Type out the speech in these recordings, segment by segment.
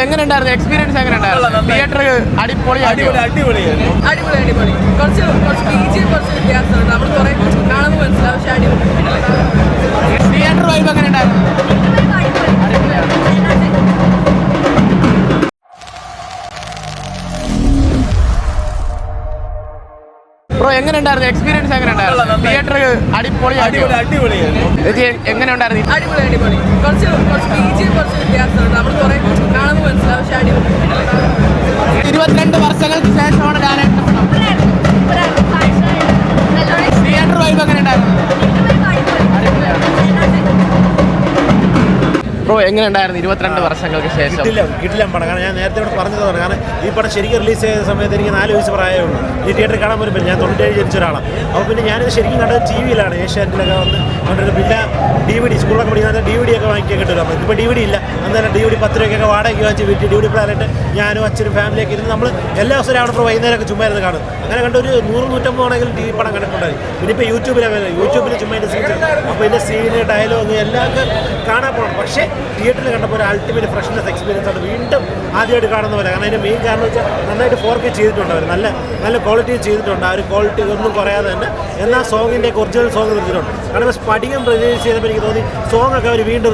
എങ്ങനെയുണ്ടായിരുന്നു എക്സ്പീരിയൻസ്? എങ്ങനെയുണ്ടായിരുന്നു തിയേറ്റർ? അടിപൊളി കുറച്ച് ബീജിയും കുറച്ച് വ്യത്യാസമുണ്ട്. നമ്മൾ കുറെ കാണുമ്പോൾ മനസ്സിലാവും. പക്ഷേ അടിപൊളി. തിയേറ്റർ വൈബ് എങ്ങനെയുണ്ടായിരുന്നു? ബ്രോ എങ്ങനെയുണ്ടായിരുന്നു എക്സ്പീരിയൻസ്? എങ്ങനെയുണ്ടായിരുന്നു തിയേറ്റർ? അടിപൊളി എങ്ങനെയുണ്ടായിരുന്നു? അടിപൊളി. കുറച്ച് ബീജിയും കുറച്ച് വ്യത്യാസമുണ്ട്. നമ്മൾ കുറെ കാണുമ്പോൾ മനസ്സിലാവും. പക്ഷേ അടിപൊളി. 22 വർഷങ്ങൾക്ക് ശേഷമാണ് തിയേറ്റർ വൈബ് എങ്ങനെയുണ്ടായിരുന്നു? ബ്രോ എങ്ങനെയുണ്ടായിരുന്നു 22 വർഷങ്ങൾക്ക് ശേഷം? കിട്ടില്ല പടം. കാരണം ഞാൻ നേരത്തെ ഇവിടെ പറഞ്ഞതാണ്. കാരണം ഈ പടം ശരിക്കും റിലീസ് ചെയ്ത സമയത്ത് എനിക്ക് 4 വയസ്സ് പ്രായമുള്ളൂ. ഈ തിയേറ്ററിൽ കാണാൻ പോലും പറ്റില്ല. ഞാൻ 97 ജനിച്ച ഒരാളാണ്. അപ്പോൾ പിന്നെ ഞാനിത് ശരിക്കും കണ്ടത് TV യിലാണ്. ഏഷ്യാനെറ്റിലൊക്കെ വന്ന് കണ്ടിട്ട് പിന്നെ DVD സ്കൂളൊക്കെ പഠിക്കുന്ന DVD ഒക്കെ വാങ്ങിക്കാൻ കിട്ടുമല്ലോ. ഇപ്പോൾ DVD ഇല്ല. അന്നേരം DVD 10 രൂപയ്ക്കൊക്കെ വാടകയ്ക്ക് വാങ്ങിച്ച് വീട്ടിൽ DVD പ്ലാനായിട്ട് ഞാനും അച്ഛനും ഫാമിലിയൊക്കെ ഇരുന്ന് നമ്മൾ എല്ലാ ദിവസവും അവിടെ വൈകുന്നേരമൊക്കെ ചുമ്മാ ഇരുന്ന് കാണും. അങ്ങനെ കണ്ട ഒരു 100-150 ആണെങ്കിലും TV പടം കണ്ടിട്ടുണ്ടായി. പിന്നെ ഇപ്പോൾ യൂട്യൂബിൽ ചുമ്മാ ഇതിൻ്റെ സീൻ, അപ്പോൾ ഇതിൻ്റെ സീന് ഡയലോഗ് എല്ലാം കാണാൻ പോകണം. പക്ഷേ തിയേറ്ററിൽ കണ്ടപ്പോൾ ഒരു അൾട്ടിമേറ്റ് ഫ്രഷ്നെസ് എക്സ്പീരിയൻസ് ആണ്. വീണ്ടും ആദ്യമായിട്ട് കാണുന്ന പോലെ. കാരണം അതിൻ്റെ മെയിൻ കാരണം വെച്ചാൽ നന്നായിട്ട് 4K ചെയ്തിട്ടുണ്ട് അവർ. നല്ല ക്വാളിറ്റി ചെയ്തിട്ടുണ്ട്. ആ ഒരു ക്വാളിറ്റി ഒന്നും കുറയാതെ തന്നെ. എന്നാൽ സോങ്ങിൻ്റെ ഒറിജിനൽ സോങ് നിർത്തിയിട്ടുണ്ട്. കാരണം സ്പടികം റിലീസ് ചെയ്തപ്പോൾ എനിക്ക് തോന്നി സോങ്ങൊക്കെ അവർ വീണ്ടും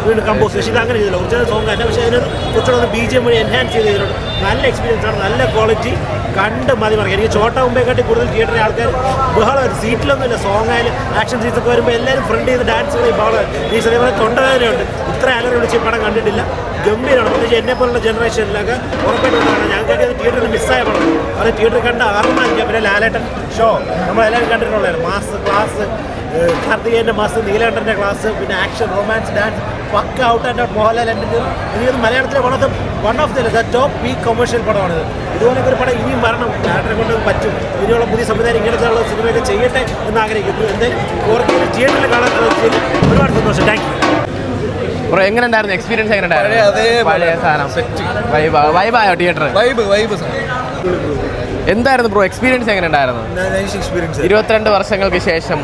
വീണ്ടും കമ്പോസ് പക്ഷേ ഇത് അങ്ങനെ ചെയ്തില്ല. ഒറിജിനൽ സോങ് തന്നെ. പക്ഷേ അതിന് കുറച്ചുകൂടെ BGM വഴി എൻഹാൻസ് ചെയ്തിട്ടുണ്ട്. നല്ല എക്സ്പീരിയൻസ് ആണ്. നല്ല ക്വാളിറ്റി. കണ്ട് മതി മറിയാം. എനിക്ക് ചോട്ട മുമ്പേക്കാട്ടി കൂടുതൽ തിയേറ്ററിലെ ആൾക്കാർ ബഹളം. സീറ്റിലൊന്നുമില്ല. സോങ് ആയാലും ആക്ഷൻ സീൻസൊക്കെ വരുമ്പോൾ എല്ലാവരും ഫ്രണ്ട് ചെയ്ത് ഡാൻസ് കളി ബഹളം. ഈ അതേപോലെ തൊണ്ടവേദനയുണ്ട്. ഇത്ര അലറി വിളിച്ച് പടം കണ്ടിട്ടില്ല. ഗംഭീരമാണ്. പ്രത്യേകിച്ച് എന്നെപ്പോലുള്ള ജനറേഷനിലൊക്കെ ഉറപ്പായിട്ടുള്ളതാണ്. ഞങ്ങൾക്കൊക്കെ തിയേറ്ററിൽ മിസ്സായ പടം. അത് തിയേറ്ററിൽ കണ്ട ആർമാനിക്കാം. പിന്നെ ലാലേട്ടൻ ഷോ നമ്മളെല്ലാവരും കണ്ടിട്ടുള്ളതാണ്. മാസ് ക്ലാസ്, കാർത്തികേയൻ്റെ മാസ്, നീലേട്ടൻ്റെ ക്ലാസ്, പിന്നെ ആക്ഷൻ, റൊമാൻസ്, ഡാൻസ് പക്ക ഔട്ട് ആൻഡ് ഔട്ട്. മോഹൻലാൽ എനിക്ക് മലയാളത്തിലെ one of the top peak commercial പടമാണിത്. ഇതുപോലൊക്കെ ഒരു പടം ഇനിയും വരണം. ലാലേട്ടനെ കൊണ്ട് പറ്റും. ഇനിയുള്ള പുതിയ സംവിധാനം ഇങ്ങനത്തെയുള്ള സിനിമയൊക്കെ ചെയ്യട്ടെ എന്ന് ആഗ്രഹിക്കുന്നു. എന്തായാലും തിയേറ്ററിൽ കാണാൻ ഒരുപാട് സന്തോഷം. Thank you. ബ്രോ എങ്ങനെയുണ്ടായിരുന്നു എക്സ്പീരിയൻസ്? വൈബായോ തിയേറ്റർ? എന്തായിരുന്നു ബ്രോ എക്സ്പീരിയൻസ്? എങ്ങനെയുണ്ടായിരുന്നു 22 വർഷങ്ങൾക്ക് ശേഷം?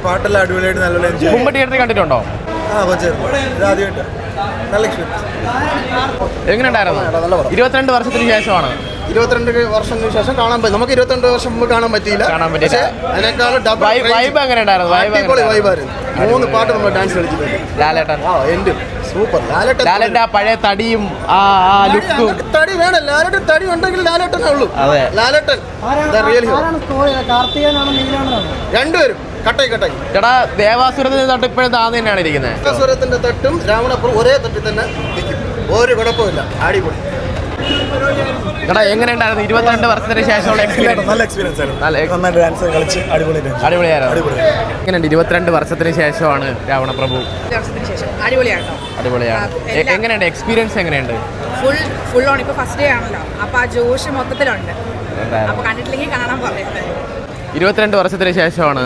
പാട്ടെല്ലാം അടിപൊളിയായിട്ട് നല്ല മുമ്പ് തിയേറ്ററിൽ കണ്ടിട്ടുണ്ടോ? എങ്ങനെയുണ്ടായിരുന്നു? 22 വർഷത്തിന് ശേഷമാണ്. 22 വർഷങ്ങൾക്ക് ശേഷം കാണാൻ പറ്റും. നമുക്ക് 22 വർഷം മുമ്പ് കാണാൻ പറ്റിയില്ല. അതിനേക്കാളും വൈബ് എങ്ങനെയുണ്ടായിരുന്നു? വൈബായിരുന്നു. 3 പാട്ട് നമ്മൾ ഡാൻസ് കളിച്ചിട്ടുണ്ട്. ലാലേട്ടൻ സൂപ്പർ. ലാലേട്ടൻ്റെ ആ പഴയ തടിയും ആ ലുക്കും. തടി വേണം. ലാലേട്ടൻ തടി ഉണ്ടെങ്കിൽ ലാലേട്ടനേ ഉള്ളൂ. ലാലേട്ടൻ രണ്ടുപേരും കട്ടായി. ചേട്ടാ ദേവാസുരത്തിന്റെ തട്ട് ഇപ്പോഴും താന്ന് തന്നെയാണ് ഇരിക്കുന്നത്. ദേവാസുരത്തിന്റെ തട്ടും രാവണപ്പുറം ഒരേ തട്ടിൽ തന്നെ നിൽക്കും. ഒരു കുഴപ്പമില്ല. അടിപൊളി. ചേട്ടാ എങ്ങനെയുണ്ടായിരുന്നു 22 വർഷത്തിന് ശേഷമുള്ള എക്സ്പീരിയൻസ്? നല്ല എക്സ്പീരിയൻസ് ആയിരുന്നു. ഡാൻസ് കളിച്ച് അടിപൊളിയായിരുന്നു. എങ്ങനെയുണ്ട് 22 വർഷത്തിന് ശേഷമാണ് രാവണപ്രഭു? അടിപൊളിയാണ്. എങ്ങനെയുണ്ട് എക്സ്പീരിയൻസ്? എങ്ങനെയുണ്ട്? Full on. ഇപ്പൊ ഫസ്റ്റ് ഡേ ആണല്ലോ. അപ്പൊ ആ ജോഷ് മൊത്തത്തിലുണ്ട്. അപ്പൊ കണ്ടിട്ടില്ലെങ്കിൽ കാണാൻ പറയാം. 22 വർഷത്തിന് ശേഷമാണ്.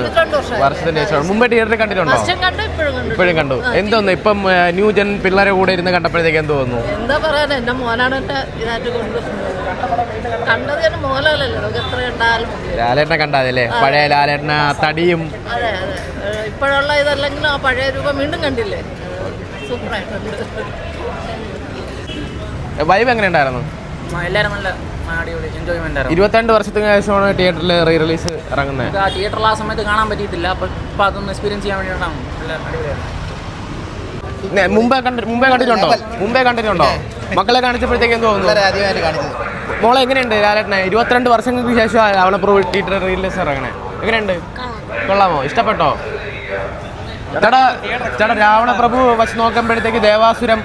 മുമ്പേ തിയേറ്ററിൽ കണ്ടിട്ടുണ്ടോ? ഇപ്പോഴും കണ്ടു. എന്തോന്നു ഇപ്പം ന്യൂ ജൻ പിള്ളേരെ കൂടെ ഇരുന്ന് കണ്ടപ്പോഴത്തേക്ക് എന്ത് തോന്നുന്നു? എന്താ പറയാ, എന്റെ മോനാണ് ഇതായിട്ട് കണ്ടത്. ലാലേട്ടനെ കണ്ടാതല്ലേ? പഴയ ലാലേട്ടന തടിയും. അതെ. ഇപ്പോഴുള്ള ഇതല്ലെങ്കിലും ആ പഴയ രൂപം വീണ്ടും കണ്ടില്ലേ? സൂപ്പറായിട്ടുണ്ട്. വൈബ് എങ്ങനെ ഉണ്ടായിരുന്നു? എല്ലാവരും നല്ല 22 വർഷത്തിന് ശേഷമാണ് തിയേറ്ററിൽ റീ റിലീസ് ഇറങ്ങുന്നത്. തിയേറ്ററിൽ ആ സമയത്ത് കാണാൻ പറ്റിയിട്ടില്ല. അപ്പൊ അതൊന്ന് എക്സ്പീരിയൻസ് ചെയ്യാൻ വേണ്ടിയിട്ടാണ്. മുമ്പേ കണ്ടിട്ടുണ്ടോ? മക്കളെ കാണിച്ചപ്പോഴത്തേക്ക് എന്ത് തോന്നുന്നു? മോളെ എങ്ങനെയുണ്ട് ലാലേട്ടനെ? 22 വർഷങ്ങൾക്ക് ശേഷം രാവണപ്രഭു തിയേറ്റർ റിലീസ് ഇറങ്ങണേ. എങ്ങനെയുണ്ട്? കൊള്ളാമോ? ഇഷ്ടപ്പെട്ടോ? ചേട്ടാ രാവണപ്രഭു വച്ച് നോക്കുമ്പോഴത്തേക്ക് ദേവാസുരം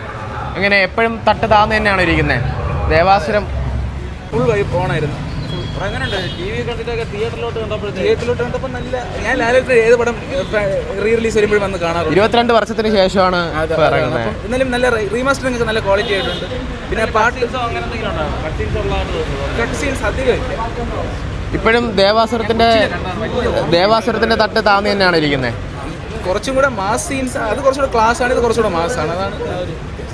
എങ്ങനെ എപ്പോഴും തട്ട് താന്ന് തന്നെയാണ് ഇരിക്കുന്നത്? ദേവാസുരം ഫുൾ വൈബ് ഓണായിരുന്നു. അങ്ങനെയുണ്ട്. TV കണ്ടിട്ടൊക്കെ തിയേറ്ററിലോട്ട് കണ്ടപ്പോൾ നല്ല. ഞാൻ ലാലേട്ടൻ ഏത് പടം റീ റിലീസ് വരുമ്പോഴും വന്ന് കാണാറുണ്ട്. 22 വർഷത്തിന് ശേഷമാണ് ഇറങ്ങുന്നത്. എന്നാലും നല്ല റീമാസ്റ്ററിംഗ് ഒക്കെ നല്ല ക്വാളിറ്റി ആയിട്ടുണ്ട്. പിന്നെ പാട്ട് അങ്ങനെ എന്തെങ്കിലും ഉണ്ടോ? കട്ട് സീൻസ് അധികം ഇപ്പോഴും ദേവാസുരത്തിന്റെ തട്ട് താന്ന് തന്നെയാണ് ഇരിക്കുന്നത്. കുറച്ചും കൂടെ മാസ് സീൻസ്. അത് കുറച്ചുകൂടെ ക്ലാസ് ആണ്, ഇത് കുറച്ചുകൂടെ മാസ് ആണ്. അതാണ്